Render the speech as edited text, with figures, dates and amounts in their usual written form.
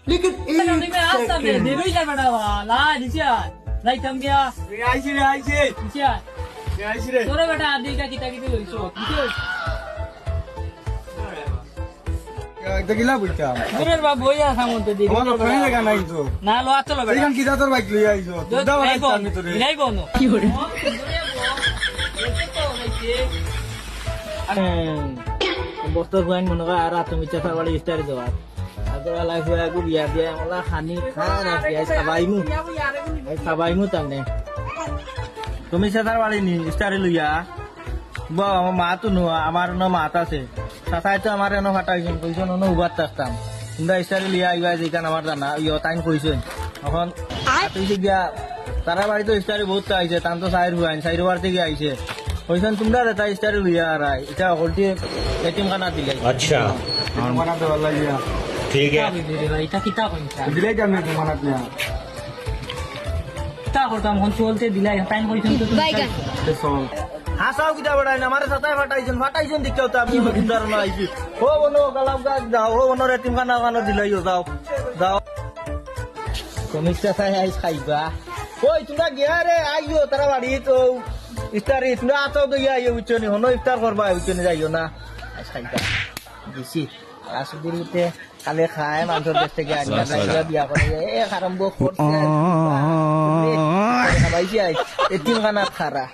लेकिन नहीं मैं आज सब दे भी जा बेटा वाला दिसिया लाइक हम गया আইছি রে আইছি दिसिया আইছি রে তোরে বেটা আদি কা কিতা কিতা লইছো দিছো এটা গিলা বুঝতাম তোরে বাবা বইয়া সামন্ত দি আমার ফ্রেন্ড লাগা নাই তো না লো চলো বেটা এইখান কি তোর বাইক লই আইছো দাও আমি তোরে নাই বনো কি করে বস্তর পয়েন্ট মনে কর আর তুমি চাফা বাড়ি স্টার দেওয়া আগরা লাইফ আগু বিয়া দিয়া ওলা খানি খান আর বিয়া সাবাইমু তামনে তুমি চাচার বাড়ি নি স্টারে লইয়া বা আমার মা তো নো আমার ন মাত আছে চাচাই তো আমার এনো ফাটাইছেন কইছেন অন্য উবার থাকতাম তোমরা স্টারে লইয়া আইবা যেখান আমার জানা ইয় টাইম কইছেন এখন তুই গিয়া তারা বাড়ি তো স্টারে বহুত আইছে তান তো সাইর হুয়াইন সাইর বার থেকে আইছে কইছেন তোমরা তা স্টারে লইয়া আর এটা হলটি এটিএম খানা দিলে अच्छा মানা তো লাগিয়া ठीक है এটা কিতা কইছা দিলাই জানি তো মানা দিয়া কিতা করতাম হন চলতে দিলাই টাইম কইছেন তো বাইগান সল হাসাও কিতা বড়াই না আমারে সাতায় ফাটাইছেন দেখাও তো আপনি সুন্দর না আইছি ও বনো গালাম গাছ দাও ও বনো এটিএম খানা খানা দিলাইও যাও যাও কমিটা চাই আইস খাইবা ওই তোমরা গিয়া রে আইও তারা বাড়ি তো ইফতারি তোমরা আতো তো গিয়া আইও উচ্চনি হনো ইফতার করবা উচ্চনি যাইও না আইস খাইবা দিছি আসুদিরিতে কালে খায় মানুষের দেশ থেকে আনিয়া যাইবা বিয়া করে এ আরম্ভ করছে খাবাইছি আইস এতিম খানা খারা